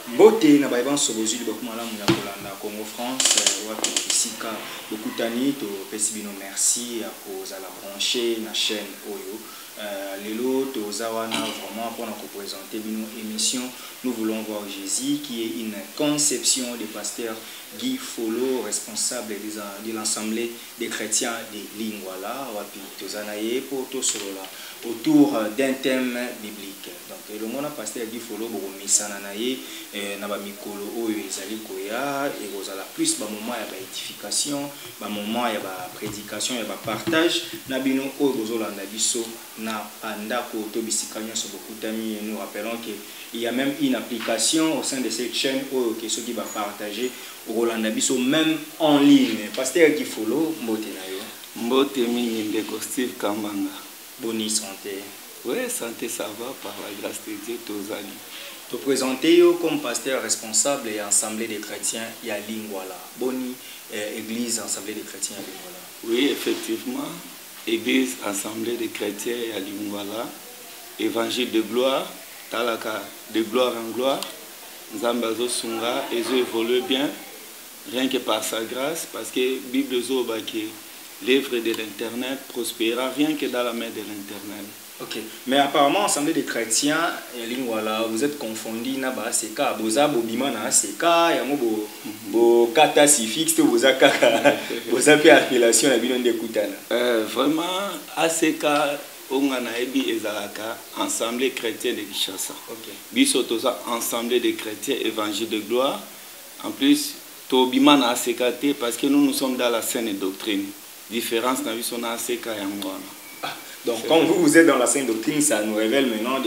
Mbote na baiban sobozu li bakuma la munya kolanda Congo France wapi kisika bokutani to pesi bino merci à cause à la brancher na chaîne Oyo. Lelo tozawana vraiment pour nous présenter une émission. Nous voulons voir Jésus qui est une conception du pasteur Guy Follo, responsable de l'Assemblée des chrétiens de Lingwala wapi tozanaye pour tout cela autour d'un thème biblique. Donc le monde pasteur Guy Follo boromisa naye na ba mikolo oyo ezali koya et kozala plus ba moment ya ba édification, ba moment ya ba prédication ya ba partage na bino oyo bozolanda biso na andako to bisikanya so bokutami. Nous rappelons que il y a même une application au sein de cette chaîne que ceux qui va partager au Rolanda Biso même en ligne. Pasteur Guy Follo, mbote na yo. Mbote mingi ndeko Steve Kambanga. Boni santé. Oui, santé ça va par la grâce de Dieu tozali. Te présenter yo comme pasteur responsable et assemblée des chrétiens ya Lingwala. Boni église assemblée des chrétiens ya Lingwala. Oui, effectivement, église assemblée des chrétiens ya Lingwala. Évangile de gloire, talaka de gloire en gloire. Nzambazo sunga ezo évolue bien rien que par sa grâce parce que Bible zo baki l'œuvre de l'internet prospéra rien que dans la main de l'internet. Ok, mais apparemment assemblée des chrétiens Lingwala vous êtes confondu na ba seka boza bobima na seka ya mo bo kata suffix to boza kaka boza pe appellation na bino ndekutana. Vraiment aseka on a ebi ezalaka assemblée chrétienne de Kinshasa. Okay. Biso toza assemblée de chrétiens évangile de gloire. En plus tobima na asekate parce que nous sommes dans la saine doctrine. Différence na biso na aseka yangwana. Donc quand vous êtes dans la saine doctrine, ça nous révèle maintenant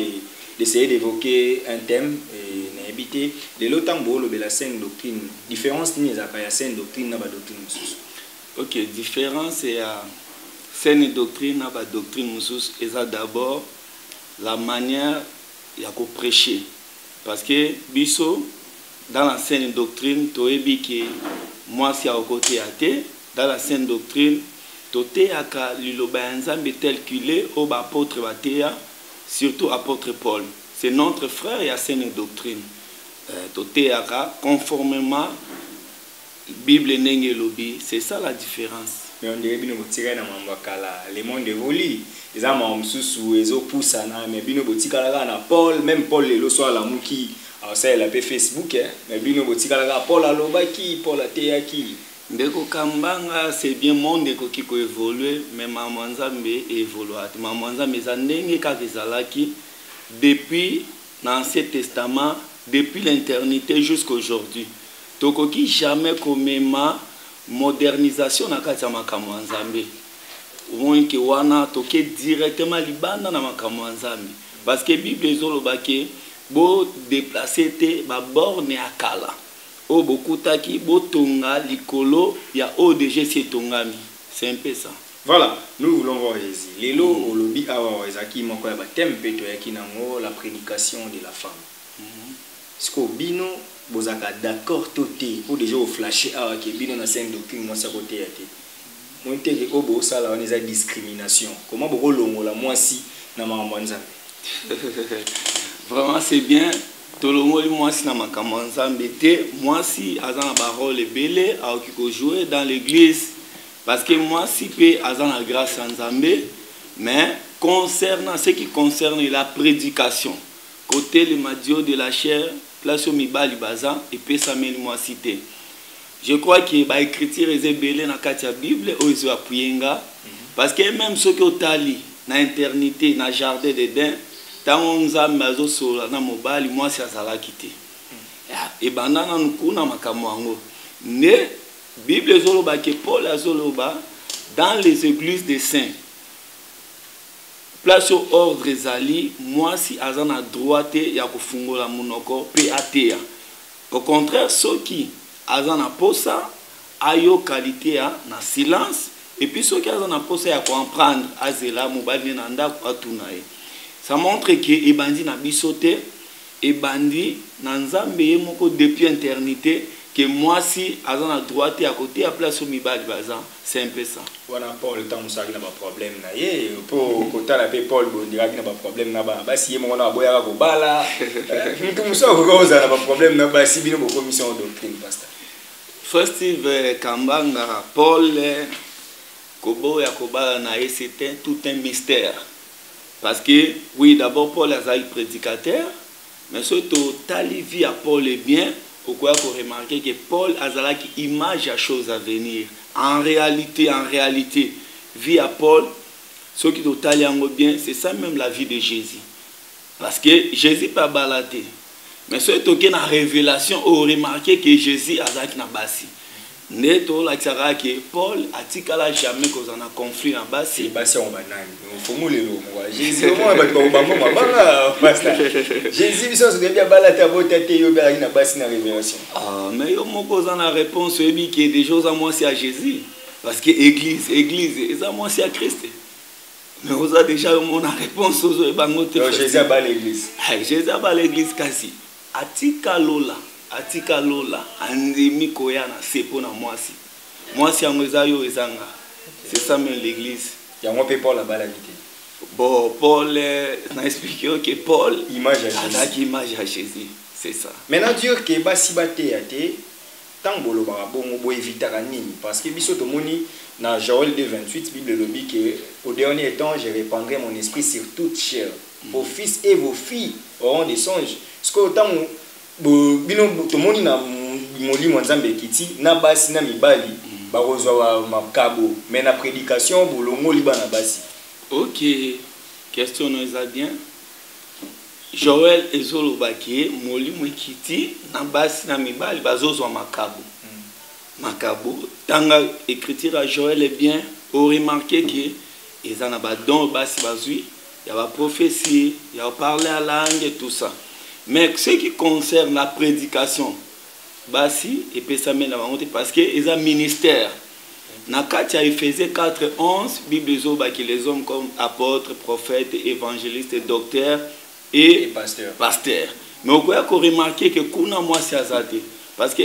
d'essayer d'évoquer un thème et n'habiter de l'autant bolo de la saine doctrine. Différence ni ezaka ya saine doctrine na ba doctrine mususu. OK, différence est à saine doctrine na ba doctrine mususu eza d'abord la manière ya ko prêcher parce que biso dans la saine doctrine toyebi que moi si à côté athée dans la saine doctrine toté aka liloba nzambe tel qu'il est au apôtre batéa surtout apôtre Paul c'est notre frère et à saine doctrine toté aka conformément Bible nenge lobi c'est ça la différence. Mais on dirait bino botika na mambakala le monde évolue eza mamsusu ezo pusana mais bino botika la na Paul même Paul le so la muki ça la pe Facebook mais bino botika la Paul alobaki Paul ateyaki ndeko Kambanga c'est bien monde qui ko évoluer mais maman Nzambe évolue maman Nzambe za ndenge ka kezalaki depuis l'Ancien Testament depuis l'éternité jusqu'à aujourd'hui tokoki jamais komema modernisation na kati ya makambo ya Nzambe omonki wana toke directement libanda na makambo ya Nzambe parce que Bible ezolobaki bo déplacer te ba borne ya kala o bokutaki botonga likolo ya ODG setongami c'est un peu ça. Voilà, nous voulons voir Jésus. Lelo olobi awa ezaki moko ya ba thème peto yaki nango la prédication de la femme. Sko bino bozaka d'accord toté pour déjà au flasher awa ke bino na scène doctrine moi ça côté yake. Moi teke obo sala on eza discrimination. Comment boko longola moi si na makambo nzambe. Vraiment c'est bien. Tolongoli moi si na makambo nzambe te moi si azana ba rôle belé a okiko jouer dans l'église parce que moi si pe azana grâce à Nzambe mais concernant ce qui concerne la prédication côté le madio de la chair place au mibali baza et pe sameli moi cité je crois que ba écriture est belé na katia Bible o izo apuyenga parce que même ceux qui otali na éternité na jardin d'Éden tango Nzambe azosola na mobali mwasi azalaki te et bandana nkuna makambo yango ne Bible ezoloba ke Paul azoloba dans les églises des saints place au ordre ezali mwasi azana droite ya kofungola munoko pe atea au contraire ceux qui azana posa ayo qualité na silence et puis ceux qui azana posa ya comprendre azela mobali na ndako atunaye. Ça montre que ebandi na bisote ebandi na Nzambe moko depuis éternité que moi si azan à droite et à côté à place au mibali bazan, c'est un peu ça. Voilà Paul le temps où ça n'a pas problème na ye pour côté la paix Paul bon dira qu'il n'a pas problème na ba si ye mon na boya ko bala tout ça ko za na pas problème na ba si bino ko commission doctrine pasteur. First Steve Kambanga Paul kobo ya kobala na ye c'était tout un mystère. Parce que oui d'abord Paul a été prédicateur mais surtout tali vie à Paul est bien. Pourquoi vous remarquez que Paul a une image à choses à venir. En réalité, vie à Paul, ce qui est bien, c'est ça même la vie de Jésus. Parce que Jésus pas baladé. Mais ce qui est une révélation, vous remarquez que Jésus a une basi. Neto la que Paul a dit qu'à jamais qu'on a conflit en bas. C'est basi en banane. Faut mouler l'eau. Jésus au moins va te obama mabanga pasteur. Jésus biso se devient balate à votre tête yo ba na basi na révélation. Ah mais yo moko za na réponse ebi que des choses à moi c'est à Jésus parce que église et ça moi c'est à Christ. Mais vous avez déjà mon réponse aux bango te. Jésus a ba l'église. Jésus a ba l'église kasi atika lola andemi koyana c'est pour na moi si amozayo ezanga. C'est ça même l'église. Il y a un peu Paul là-bas la vérité. Bon, Paul n'a expliqué que Paul image à Jésus. C'est ça. Maintenant, dire que si baté à té, tant bolo bon éviter parce que biso to moni dans Joël 2:28 Bible le dit que au dernier temps je répandrai mon esprit sur toute chair. Vos fils et vos filles auront des songes. Ce que autant bino to moni na molimo nzambe kiti na basi na mibali barozwa makabo mais na prédication bolongo liba na basi. Ok, question nous a bien. Joël ezolobaki molimo kiti na basi na mibali bazozwa makabo. Makabo tanga écriture à Joël est bien, on remarquer que ils en a ba don basi bazui, il y a la prophétie, il y a parler à langue et tout ça. Mais ce qui concerne la prédication basi et puis ça mène parce que ils ont ministère. Nakatia Ephésiens 4:11 Bible zoba que les hommes comme apôtres, prophètes, évangélistes, docteurs et pasteurs. Mais on peut remarquer que kuna moi c'est azate parce que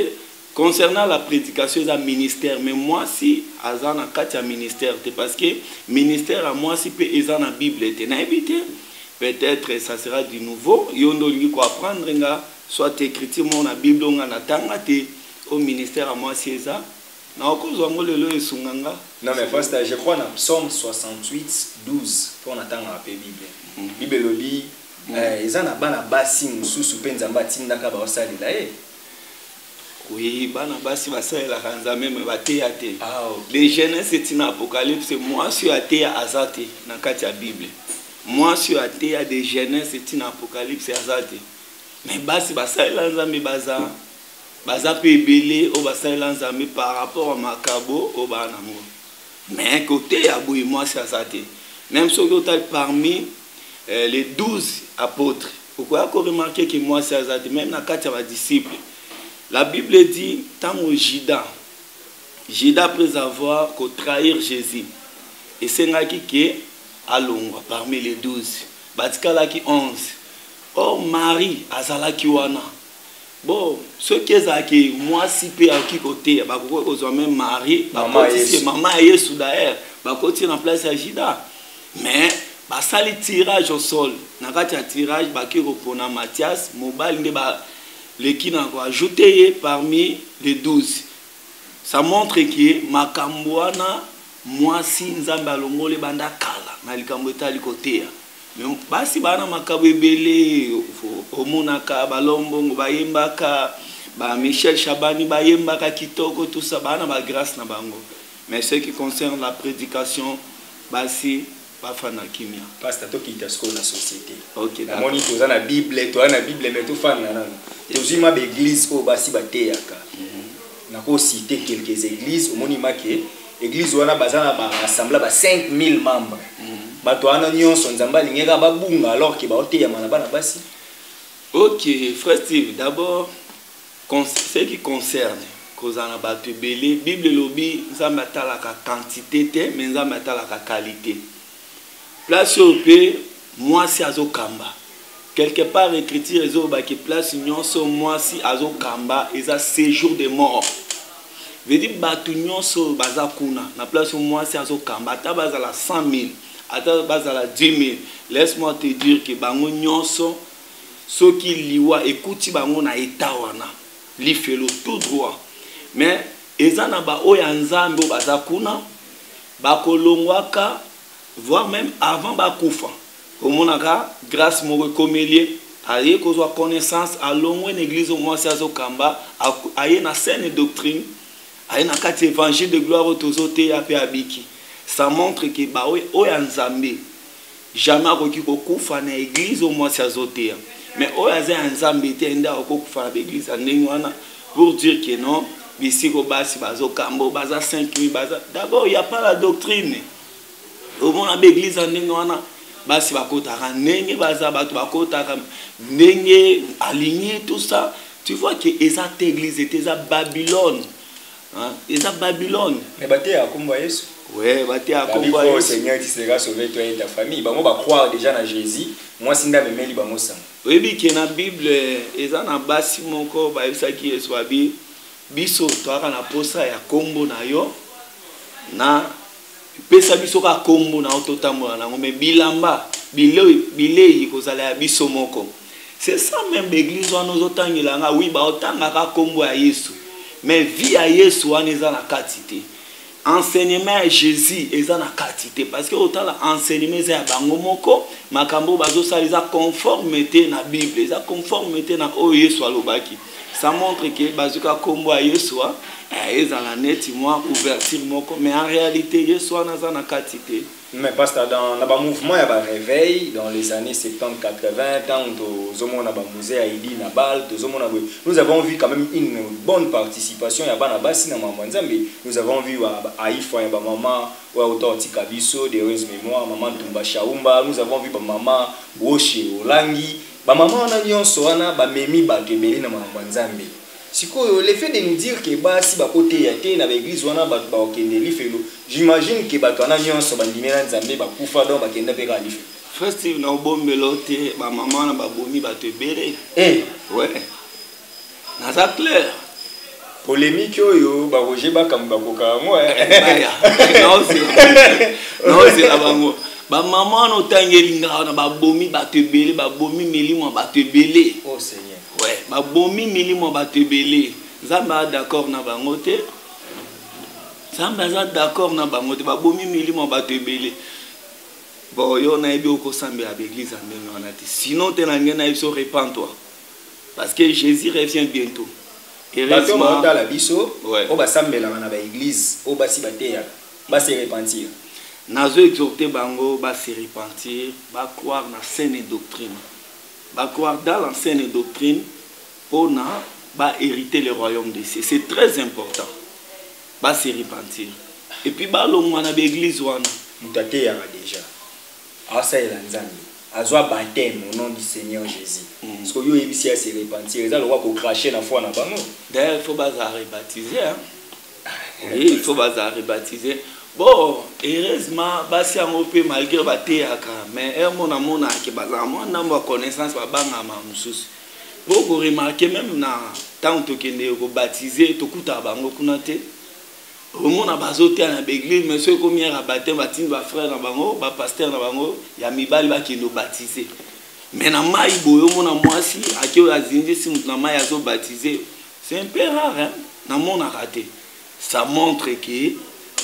concernant la prédication c'est un ministère mais moi si azana katia ministère parce que ministère à moi si peut ezana Bible était na éviter peut-être ça sera du nouveau yondo lui ko apprendre nga soit écrit mon na Bible on na tangate au ministère à moi c'est ça. Non, mais pasteur, je crois dans Psaume 68:12 pour attendre la Bible. Bible le dit, ils en a bana basi mususu penza mbatinda ka ba osali la e. Oui, bana basi basali la kanza même baté até. Les Genèse c'est une apocalypse, moi suis até azate na kati ya Bible. Moi suis até à des Genèse c'est une apocalypse azate. Mais basi basali la nzambe baza baza pe belé au basala nzambe par rapport à makabo au banamo mais côté à boui moi c'est ça même ce que parmi les 12 apôtres pourquoi qu'on remarquer que moi c'est ça même na kati ya disciples la Bible dit tant Judas après avoir trahir Jésus et c'est ngaki que alongwa parmi les 12 batikala ki 11 oh Marie azala ki wana. Bon, ce qui est que moi si peu à qui côté, bah pourquoi aux hommes mariés, bah maman est sous d'ailleurs, bah côté en place à Jida. Mais bah ça les tirages au sol, n'a pas de tirage, bah qui repona Mathias, mobile ne bah les qui n'a quoi ajouté parmi les 12. Ça montre que Makambouana, moi si nzamba longo le banda kala, na likambota côté. Mais basi bana makabo ebele omonaka balombo bayembaka ba Michel Chabani bayembaka kitoko tout ça bana ba grâce na bango mais ce qui concerne la prédication basi bafana kimia pasteur to kita sko na société. OK na moni toza na Bible mais to fana na tozima ba église o basi bateyaka na ko citer quelques églises omoni make église wana bazana ba rassembler ba 5000 membres. Batoana nyonso nzamba lingeka babunga alors que baoteya mana bana basi. OK, frère Steve, d'abord ce qui concerne kozana batu belé Bible lobi nzamba talaka quantité te mais nzamba talaka qualité. Place au pe moi si azokamba. quelque part écriture ezobaki place nyonso mwasi azokamba eza séjour de mort. Veut dire batu nyonso baza kuna na place mwasi azokamba ata bazala 100 000 ata bazala 10 000. Laisse-moi te dire que bango nyonso soki liwa ekuti bango na eta wana lifelo tout droit. Mais ezana ba oya nzambe baza kuna bakolongwaka voire même avant bakufa. Omonaka grâce moko komelie aye kozwa connaissance alongwe na église mwasi azokamba aye na saine doctrine aye na kati évangile de gloire tozote ya pe abiki. Ça montre que ba oya nzambe jamais akoki kokufa na église mwasi azote. Mais oya za nzambe te nda akokufa na église ndenge wana pour dire que non bisiko basi bazokamba baza 5000 baza. D'abord il y a pas la doctrine. Au moins l'église ndenge wana basi bakotaka ndenge baza bato bakotaka ndenge aligné tout ça. Tu vois que eza église était à Babylone. Hein? Eza Babylone. Mais baté à komba Yesu. Ouais, baté à komba Yesu. Le Seigneur dit sera sauvé toi et ta famille. Bango ba croire déjà na Jésus. Moi sinda memeli bango ça. Oui bi que na Bible eza na basi moko ba yesaki Yesu abi biso toaka na posa ya kombo na yo na pesa biso ka kombo na ototambola nango mais bilamba bilei kozala ya biso moko. C'est ça même l'église wana ozotangela nga oui ba otanga ka kombo ya Yesu mais vie ya Yesu wana eza na quantité. Enseignement à Jésus eza na quantité parce que autant la enseignement eza ya bango moko makambo bazosala eza conformité na Bible eza conformité na oyo Yesu alobaki. Ça montre que bazuka kombo ya Yesu ezala neti moi ouverture moko mais en réalité Yesu wana eza na quantité. Mais pasteur dans le mouvement il y a un réveil dans les années 70 80 tant musée Haïdi Nabal nous avons vu quand même une bonne participation il y a bana basi na maman Nzambe nous avons vu Aïfa ya ba maman wa Ototi Kabiso de heureuse mémoire maman Tumba Shaumba nous avons vu ba maman Woshi Olangi ba maman na nyonso wana ba memi ba tebeli na maman Nzambe. Le fait de nous dire que si ba côté ya te na l'église wana ba okende lifelo j'imagine que ba twana nyonso bandimela Nzambe ba kufa donc ba kenda pe ka lifelo. First na obombelo te ba maman na ba bomi ba tebele. Ouais. Na ça clair. Polémique yo ba Roger ba kamba koka moi. Non c'est la bango. Ba maman no tangeli na ba bomi ba tebele ba bomi milimo ba tebele. Oh Seigneur. Ouais, ma bomi milimo batebele. Zamba d'accord na bangote. Zamba d'accord na bangote ba bomi milimo batebele. Bon yo na ebi okosambe à l'église en nati. Sinon te na ngena iso repens-toi. Parce que Jésus revient bientôt. Et heureusement dans la biso, o ba sambela na ba église, o ba si bateya, ba se repentir. Nazo exhorter bango ba se repentir, ba croire na saine doctrine. Va croire dans l'ancienne doctrine pour hériter le royaume des cieux. C'est très important. Va se repentir. Et puis, l'église, Moutate yara déjà. Asa elanzani. Azwa baptême au nom du Seigneur Jésus. Parce que yo ebisi à se repentir. Ils ont craché la foi na bango. D'ailleurs, il faut pas rebaptiser. Oui, il faut pas rebaptiser. Bon, heureusement, basi yango pe malgré bateyaka, mais mon amour na ke bazama moi na ma connaissance ba banga ma mususu. Beaucoup remarquer même na tant to kende ko baptiser to kuta bango kuna te. Omona bazote na l'église mais ceux comme hier à baptême batine ba frère na bango, ba pasteur na bango, ya mibali ba kendo baptiser. Mais na mai boyo mona mwasi akio azinje si mutu na mai azo baptiser. C'est un peu rare hein, na mona raté. Ça montre que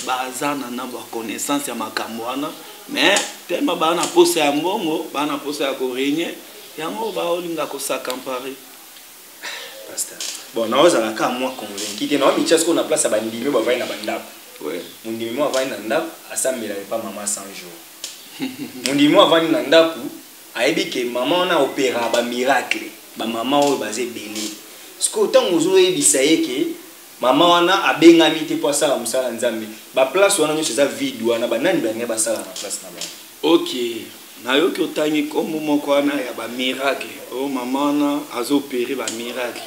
bazana na ba connaissance ya makambo wana mais tellement ba na posa ya mbongo ba na posa ya ko régner yango ba olinga ko s'accamparer pasteur bon na oza la ka moi convaincu te na mi tchasko na place ba ndimi ba vai na bandako ouais mon ndimi mo vai na ndako asambela pas maman 100 jours mon ndimi mo vai na ndako ayebi ke maman na opéra ba miracle ba maman o bazé belé sko tango zo ebisa yeke maman wana abengami te po sala musala Nzambe ba place wana nyose za vide wana banani bange ba sala na place na ba. OK na yo ki otangi comme moko wana ya ba miracle oh maman na azo opérer ba miracle.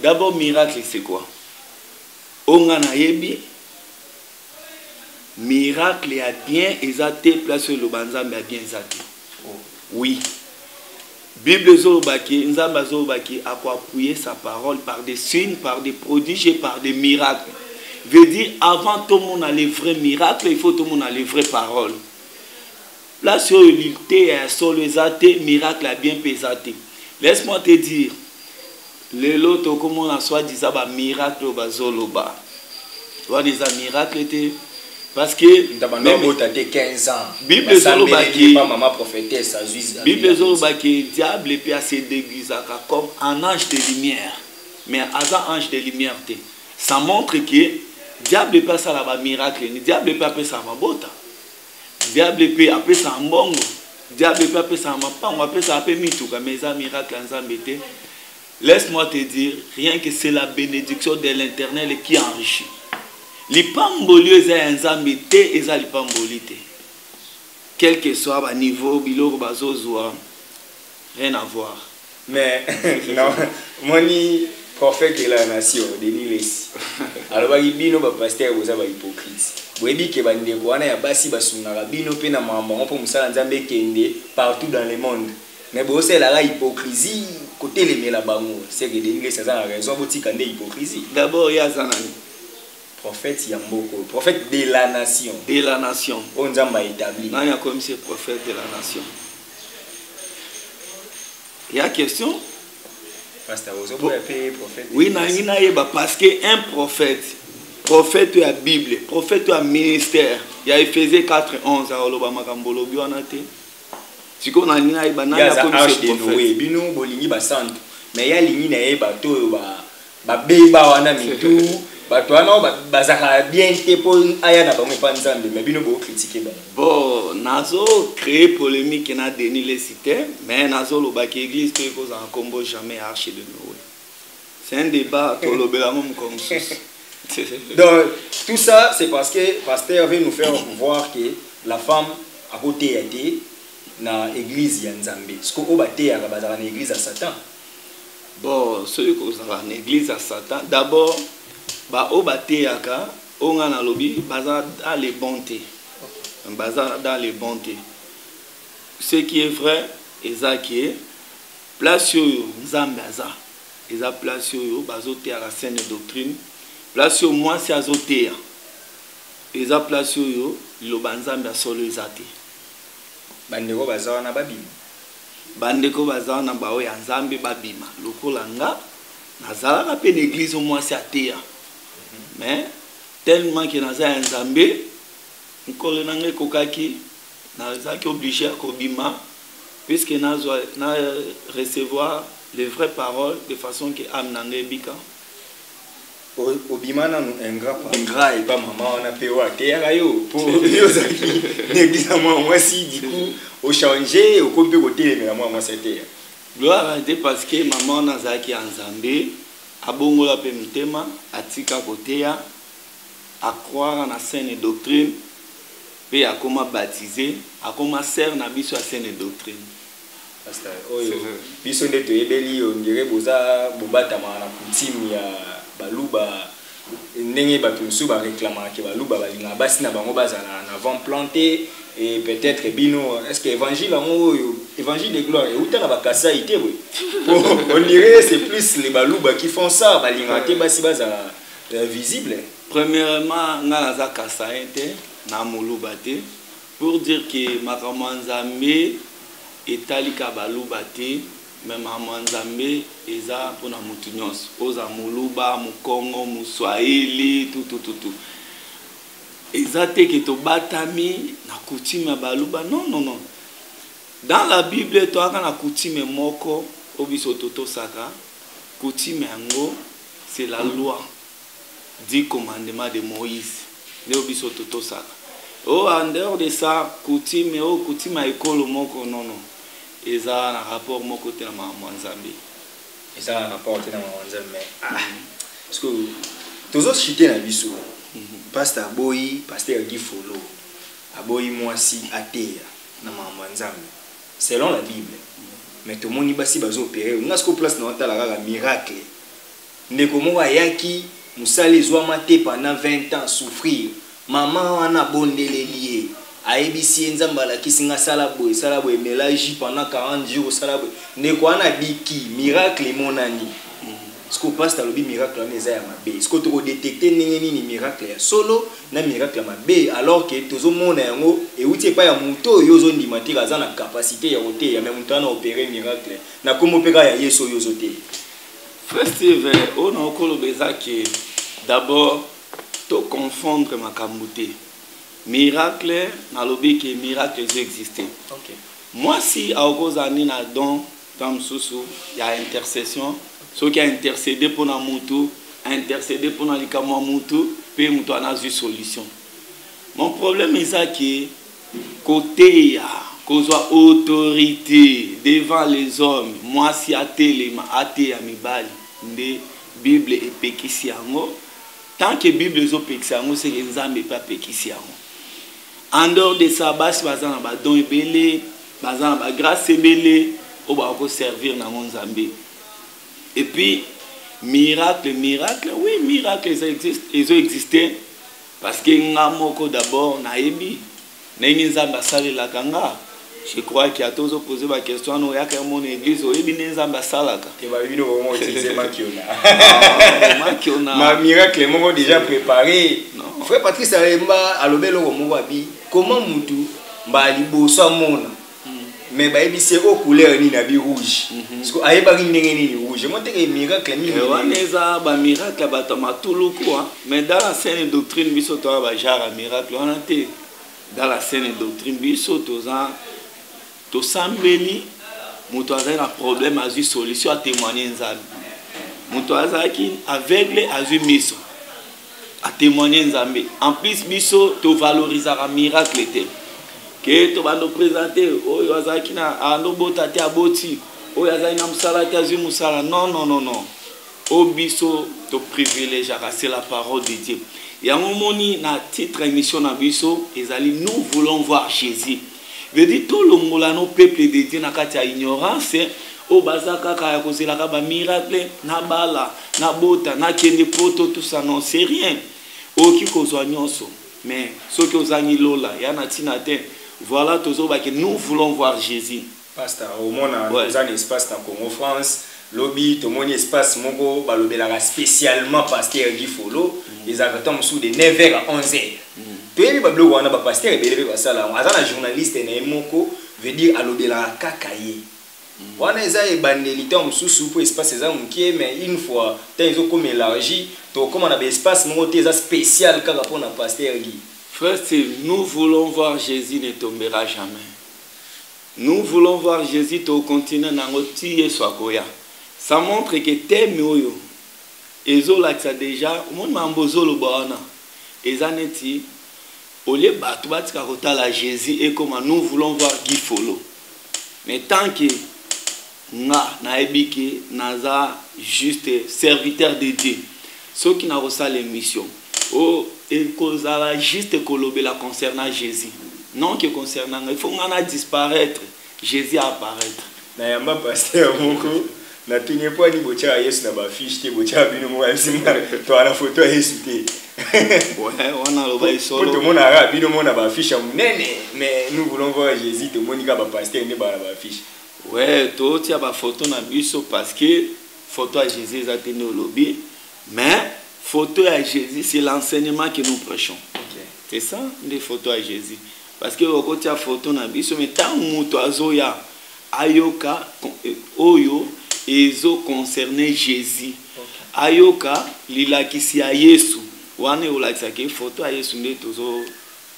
D'abord miracle c'est quoi? Onga na yebi miracle ya bien ezate place le banzambe ya bien ezate. Oui. Bible Zolobaki, Nzamba Zolobaki a appuyé sa parole par des signes, par des prodiges et par des miracles. Veut dire, avant tout le monde a les vrais miracles, il faut tout le monde a les vraies paroles. Là, sur l'unité, sur les athées, miracle a bien pesé. Laisse-moi te dire, les lots, comme on a soit disant, miracle au Bazoloba. Soit disant miracle, parce que même tu as 15 ans. Bible Zolobaki, pas maman prophétesse, Bible Zolobaki, diable peut se déguiser comme un ange de lumière. Mais un ange de lumière, ça montre que diable peut faire un miracle, diable peut faire un bota. Diable peut appeler ça un bongo. Diable peut appeler ça un mapang, on appelle ça un peu mitouka, mais ça miracle en zambété. Laisse-moi te dire, rien que c'est la bénédiction de l'Éternel qui enrichit. L'ipamboli est un zambété et ça l'ipamboli. Quel que soit le niveau, bilo bazozoa, rien à voir. Mais non, moni prophète de la nation, Denis Lessi. Alors il bino ba pasteur vous avez hypocrite. Webi ke bande ko wana ya basi basunga bino pe na mama on pour musala nzambe kende partout dans le monde. Mais bon c'est la hypocrisie côté les mela bango, c'est que Denis Lessi a raison botika nde hypocrisie. D'abord il y a zanani. Prophète Yamboko, prophète de la nation. De la nation. On nzamba établi. Non, il y a comme c'est prophète de la nation. Il y a question. Pasteur prophète. Oui, parce qu'un prophète, prophète de la Bible, prophète de la ministère, il y a Ephésiens 4:11 à Olobama Kambolo Bionate. Si on a une arche de Noé, bino bolingi ba centre, mais il y a ligne na bateau ba beba wana mitu, bato wana bazaka bien te pour aya na bango pa nzambe, mais bino bo critiquer ba. Bon, nazo créer polémique na Denis Lessi, mais nazo lo ba église que cause en combo jamais arche de Noé. C'est un débat pour le Bélamom comme ça. Donc, tout ça, c'est parce que pasteur veut nous faire voir que la femme à côté était dans l'église Yanzambe. Ce qu'on a été dans l'église à Satan. Bon, celui qui est dans l'église à Satan, d'abord, on a été dans lobby, dans les bontés. Dans les bontés. Ce qui est vrai, et ça qui est, place sur Zambaza. Ils ont place sur bazoté à la scène de doctrine. Place sur moi, c'est azoté. Ils ont place sur le banzambe à solo izate. Bandeko bazawa na babima. Bandeko bazawa na bawe anzambe babima. Lokolanga, nazala na pe l'église au moins c'est athée. Mais tellement que naza anzambe, nkole nange kokaki, naza ki obligé à kobima, puisque nazo na recevoir les vraies paroles de façon que amnange bika. Obima na ingrat et pas maman on a payé à terre yo pour l'église moi si du coup au changer au côté côté mais moi c'était gloire à Dieu parce que maman nazaki anzambe abongola pe mtema atika côté à croire na saine doctrine pe a comment baptiser a comment servir na biso à saine doctrine. Pasteur oyo biso nde toyebeli on dirait boza bobatama na coutume ya baluba ndenge bato musu ba réclamant que baluba balinga basi na bango bazala na avant planté et peut-être bino est-ce que évangile évangile de gloire et utana bakasa ité oui on dirait c'est plus les baluba qui font ça balinga te basi bazala visible. Premièrement nga za kasa ité na muluba te pour dire que makamanzambe etalika baluba te même à Manzambe eza pour na mutunyos oza muluba mukongo muswahili tout eza te que to batami na coutume baluba non dans la Bible to aka na coutume moko obiso toto saka coutume yango c'est la loi 10 commandements de Moïse ne obiso toto saka en dehors de ça coutume ekolo moko non et ça a un rapport mon côté na Manzambe. Et ça a un rapport na Manzambe. Parce que tous autres chité na biso. Pasteur Boy, pasteur Guy Folo, aboyi mwasi ateya na Manzambe. Selon la Bible. Mais tout le monde basi bazo opérer. On a ce qu'on place dans la miracle. Ndeko moko ayaki musali zwa mate pendant 20 ans souffrir. Maman wana bondele lié. ABC nzambala kisinga salabo mélange pendant 40 jours salabo ne ko ana biki miracle monani. Ce que pasteur lobi miracle na eza ya mabe. Ce que to détecter nini miracle ya solo na miracle ya mabe alors que tozo mona yango e uti pa ya muto yozo ndimatira za na capacité ya ote ya même temps na opérer miracle na komo peka ya Yesu yozo te. Frère Steve, on a encore besoin que d'abord to confondre makambo te. Miracle na lobi que miracle existent. OK. Moi si a okozani na don tam susu ya intercession. Ce qui a intercédé pour la moutou, a intercédé pour la moutou, puis moutou a eu solution. Mon problème est ça que côté qu'on soit autorité devant les hommes, moi si athée à mi bali, de Bible et pékisiango, tant que Bible est pékisiango, c'est que les hommes pas pékisiango. En dehors de ça, bas bazan ba don ebele, bazan ba grâce ebele, on va servir dans mon Zambie. Et puis, miracle, oui, miracle, ils ont existé. Parce que nous d'abord, je crois qu'il y a tous posé la question, nous avons fait mon église, nous avons fait ma miracle, nous déjà préparé. Frère Patrice Alemba, à l'obélo, comment Moutou, mais bah c'est au couleur ni nabi rouge parce que aye ba ni rouge moi te miracle ni waneza ba miracle ba tamatulu quoi mais dans la scène doctrine biso to ba genre miracle on était dans la scène doctrine biso to sambeli muto azali na problème azu solution a témoigner nzambe muto azaki aveugle azu miso a témoigner nzambe en plus biso to valoriser un miracle te que tu vas nous présenter, oh yazaki na ando botati aboti, oh yazaki na musala tazu musala. Non. Au biso to privilège c'est la parole de Dieu. Et à un moment na titre émission na biso, ezali nous voulons voir Jésus. Veut dire tout le monde no peuple de Dieu na katia ignorance, oh bazaka ka yakozela ka ba miracle na bala, na bota, na kende poto tout ça non c'est rien. Oh ki kozwa nyonso. Mais ce que vous avez lola, yana tinate. Voilà toujours que nous voulons voir Jésus. Pasteur, au monde dans un espace dans Congo France, lobby, tout le monde espace mongo, balobela spécialement pasteur Guy Folo, les attendent sous de 9h à 11h. Tout le monde wana ba pasteur belebe ba sala, azana journaliste na moko veut dire alobela kakaye. Wana eza e bandelité mususu pour espace eza mukie mais une fois tant ils ont comme élargi, to comme on a espace mongo eza spécial kaka pour na pasteur Guy. Frère, nous voulons voir Jésus ne tombera jamais. Nous voulons voir Jésus au continent et Swakoya. Ça montre que thème oyo ezola ça déjà mon mambozo lo baana ezaneti olé batu batika kotala Jésus et comme nous voulons voir Guy Folo. Mais tant que na ebiki naza juste serviteur de Dieu. Ceux qui n'ont pas l'émission. Oh, et causera juste kolobela concernant Jésus. Non que concernant, il faut qu'on disparaître, Jésus apparaître. Na yamba pasteur moko, na tunye po ni bocha Yesu na ba fiche te bocha bino mo asimba to ana photo Yesu te. Ouais, on a le bail solo. Tout le monde a bino mo na ba fiche munene, mais nous voulons voir Jésus te monika ba pasteur ne ba ba fiche. Ouais, to tia ba photo na biso parce que photo à Jésus a tenu au lobby, mais photo à Jésus, c'est l'enseignement que nous prêchons. Okay. C'est ça, les photos à Jésus. Parce que au côté de la photo, mais tant que ya ayoka oyo ezo concerné Jésus. Ayoka lila kisi a Yesu. Wane olakisa ke photo a Yesu nde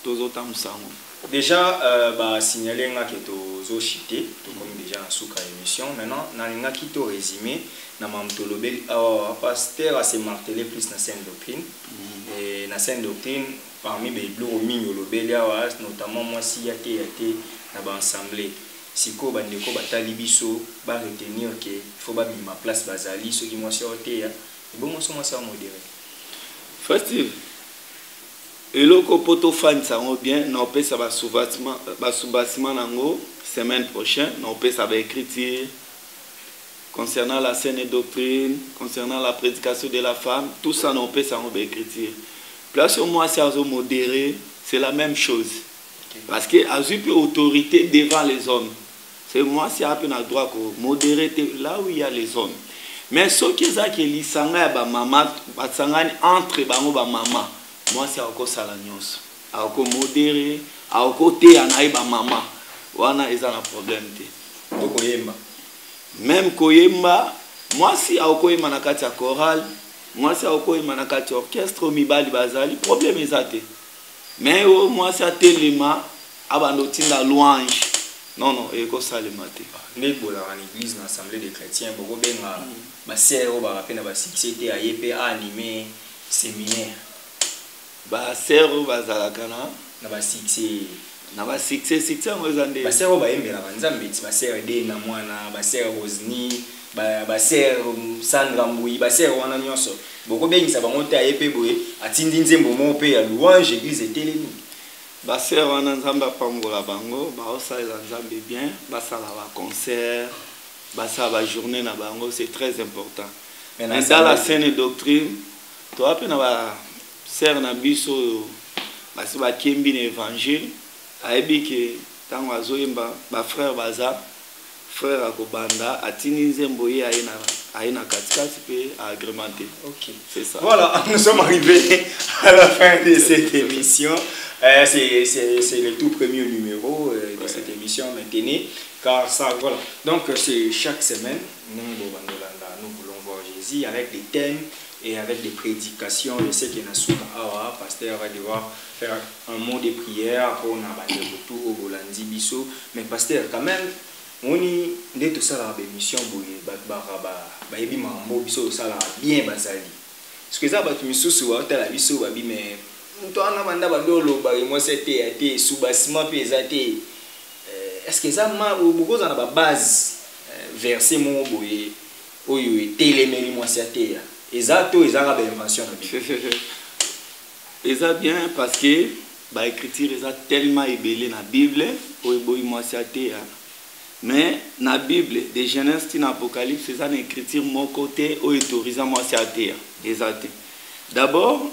tozo tamusango. Déjà bah signaler nga que tozo chité, comme déjà en sous émission. Maintenant, na nga ki to résumé. Na mamtolobel pasteur a se martelé plus na sainte doctrine et na sainte doctrine parmi les blo minyo lobelia notamment moi si yate na ba assemblée siko bandeko batali biso ba retenir que faut ba ma place bazali ceux qui moi sorté ya bon moi so modéré festive et loko poto fan ça bien na opé ça ba sous-bâtiment nango semaine prochaine na opé ça va écriture concernant la saine doctrine, concernant la prédication de la femme, tout ça non peut ça on va écrire. Place au moins c'est modéré, c'est la même chose. Parce que a eu autorité devant les hommes. C'est moi si a un droit de modérer là où il y a les hommes. Mais ce qui est que l'isanga ba maman batsangani entre bango ba maman. Moi si ako sala nyonso. Ako modérer, ako te anayi ba maman. Wana eza na problème te. Donc koyemba. Même koyemba, moi si ako yemba na kati ya chorale, moi si ako yemba na kati orchestre mibali bazali, problème ezate. Mais moi si atelema abando tinda louange. Non non, eko salema te. Ndé bola en église dans l'assemblée des chrétiens, beaucoup benga ba sœur ba rapena ba succès a yepé animé séminaire. Ba sœur bazalaka na ba succès na ba succès ngozande. Ba sœur ba yembela banzambe ba sœur de na mwana, ba sœur Rosny, ba sœur Sandra Mbui, ba sœur wana nyonso. Beaucoup benga sa bango te yepé boye atindi nzembo mo pe ya louange église etelemi. Ba sœur wana nzamba pambola bango, ba osala nzambe bien, ba sala ba concert, ba sala ba journée na bango, c'est très important. Mais dans la saine doctrine, toi après na ba sœur na biso ba si ba kembi na évangile, ayebi ke tango azoyemba ba frère baza frère akobanda atini nzembo ye aina katikati pe agrémenté. OK, c'est ça. Voilà, nous sommes arrivés à la fin de cette émission. C'est le tout premier numéro de cette émission maintenant, car ça, voilà. Donc, c'est chaque semaine, nous voulons voir Jésus avec des thèmes et avec des prédications. Je sais qu'il y a un pasteur va devoir faire un mot de prière pour nous retour au Bolandi Bisso. Mais pasteur, quand même, on est tout ça dans l'émission, bien basali. Ce que ça va te mettre la biso, mais Ntoana manda bandolo ba moi c'était été sous basement pesate. Est-ce que ça m'a beaucoup dans la base verset mon boye oyo téléméli moi c'était exacto ezanga ba invention na Bible. Eza bien parce que ba écriture eza tellement ébélé na Bible oyo boy moi c'était. Mais na Bible de Genèse tin Apocalypse eza na écriture mon côté oyo autorisant moi c'était exact. D'abord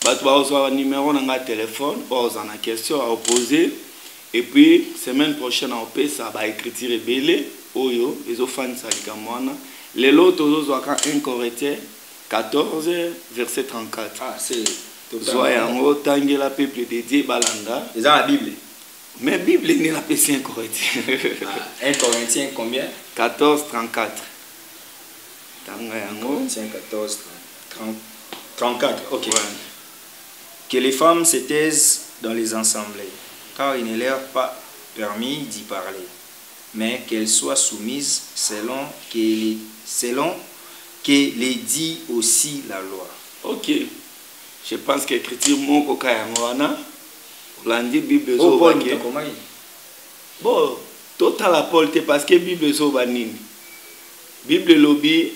tu vas avoir un numéro dans le téléphone, tu vas avoir une question à poser. Et puis, semaine prochaine, on peut ça va écrire rebelle. Oyo, les fans ça dit les lots tous 1 Corinthiens 14 verset 34. Ah, c'est Soyez en haut, tangela peuple de Dieu balanda. C'est dans la Bible. Mais Bible n'est pas 1 Corinthiens. 1 Corinthiens combien? 14 34. Corinthiens 14 34. OK. Ouais. Que les femmes se taisent dans les assemblées, car il ne leur est pas permis d'y parler, mais qu'elles soient soumises selon que les dit aussi la loi. OK. Je pense que l'écriture mon kokayangwana landi Bible zo ba ke. Bon, total apporte parce que Bible zo ba nini. Bible lobi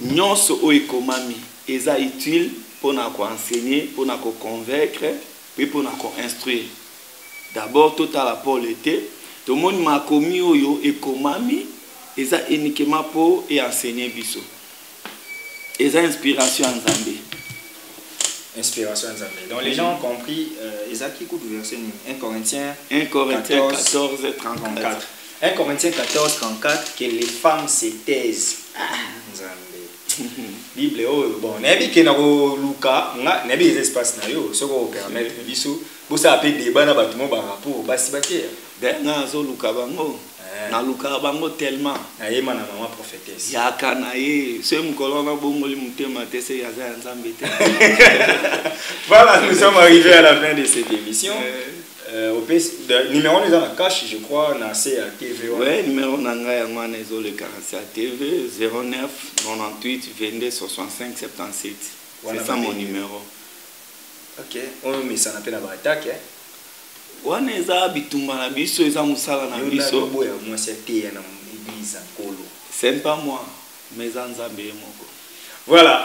nyonso o ekomami eza utile pour nous enseigner, pour nous convaincre, puis pour nous instruire. D'abord, tout à la polité, tout le monde m'a commis oyo et komami, et ça uniquement pour enseigner biso. Et ça inspiration en Zambie. Inspiration en Zambie. Donc les gens ont compris, Isaac qui coûte verset 1 Corinthiens 14 34. 1 Corinthiens 14 34 que les femmes se taisent. Bible bon nabi ke na ko luka nga nabi les espaces na yo soko permettre biso bo ça appelle débat na batumo ba rapport basi batie de nga zo luka bango na luka bango tellement ayema na maman prophétesse ya kana ye ce mukolo na bongoli mutema te se ya za nzambe te. Voilà, nous sommes arrivés à la fin de cette émission. Numéro nous en cache, je crois, na CATV. Oui, numéro nanga ya mwana ezo le CATV 09 98 22 65 77. C'est ça mon numéro. OK. On met ça na pe na ba attaque. Wana eza bitumba na biso eza musala na biso. Boya moi c'était na église Kolo. C'est pas moi, mais Nzambe moko. Voilà.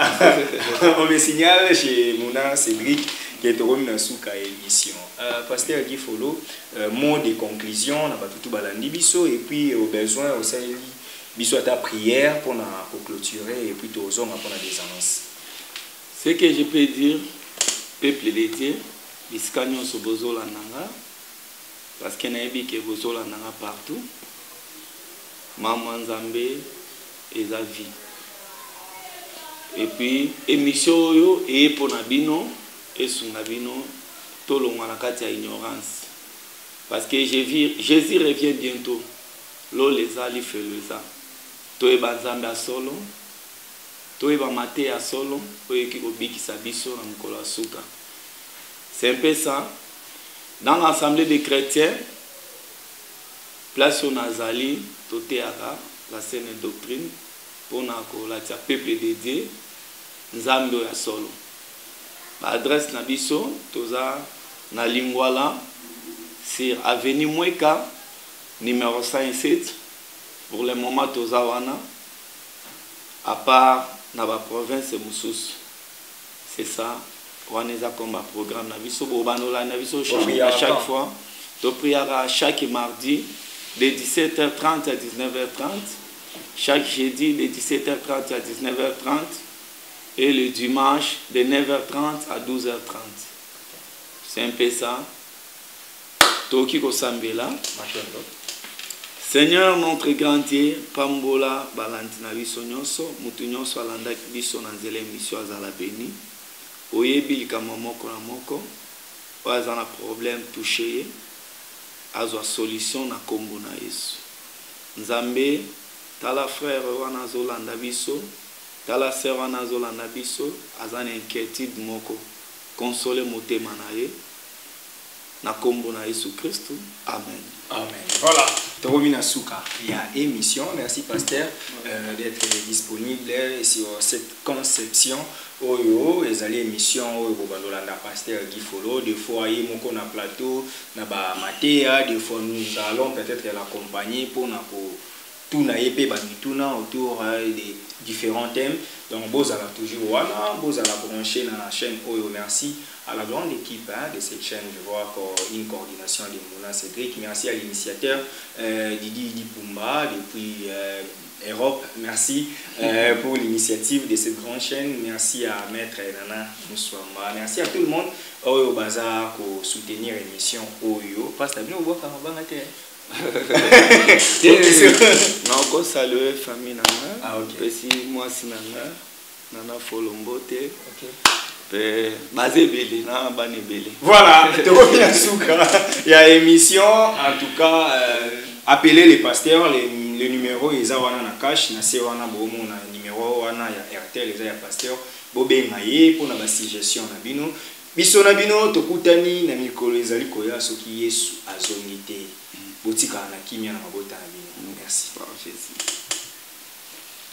On me signale chez Mouna Cédric qui est au rôle souka émission. Pasteur Guy Folo, mot de conclusion, on a pas tout balandi biso et puis au besoin au sein biso à ta prière pour clôturer et puis aux hommes pour des annonces. Ce que je peux dire, peuple de Dieu, bisika nyonso bozolanda nga parce que nayebi ke bozolanda nga partout. Maman Nzambe eza vie. Et puis émission yo et pour nabino et sunabino tolongwa na kati ya ignorance. Parce que Jésus revient bientôt. Lo leza li feluza. Toyeba Nzambe a solo. Toyeba mate a solo. Oyeki kobikisa biso na mokolo suka. C'est un peu ça. Dans l'assemblée des chrétiens, place au Nazali, toteaka la saine doctrine pour la peuple de Dieu. Nzambe ya solo. Adresse na biso toza na Lingwala sur avenue Mweka numéro 107. Pour le moment toza wana à part na ba province mususu. C'est ça. On est comme un programme na biso bobanola na biso à chaque fois. To priera chaque mardi de 17h30 à 19h30, chaque jeudi de 17h30 à 19h30 et le dimanche de 9h30 à 12h30. C'est un peu ça. Toki Kosambela. Seigneur notre grand Dieu, Pambola Balantina biso nyonso, mutu nyonso alanda biso na nzela émission azala béni. Oyebi likama moko na moko, oza na problème touché, azwa solution na kombo na Yesu. Nzambe, tala frère wana zolanda biso, tala sœur wana zolanda biso, azana inquiétude moko, consoler motema na ye. Na kombo na Yesu Christ. Amen. Amen. Voilà. Toromina Souka. Il y a émission. Merci pasteur d'être disponible sur cette conception. Oyo, les allées émission oyo bobandolanda pasteur Guy Folo. Des fois il moko na plateau na ba matéa. Des fois nous allons peut-être l'accompagner pour na tout na épée badituna autour des différents thèmes. Donc vous allez toujours wana, vous allez brancher dans la chaîne Oyo. Merci à la grande équipe de cette chaîne. Je vois une coordination de Mouna Cédric. Merci à l'initiateur Didi Dipumba depuis Europe. Merci pour l'initiative de cette grande chaîne. Merci à Maître Nana Moussouamba. Merci à tout le monde Oyo Bazar pour soutenir l'émission Oyo. Parce que bien on voit comment on non, saluer famille nana. Ah ok. Pesi moi si nana Folombote. Ok. Basé belé na bani belé. Voilà. Il y a émission. En tout cas, appelez les pasteurs. Le numéro ils ont na cash na se wana bomo na numéro wana ya RTL les pasteur. Bobé ngaye pour na ba suggestion na bino. Biso na bino tokutani na mikolo ezali koya soki Yesu azongite. Botika na kimia na mabota na bino. Merci. Jésus.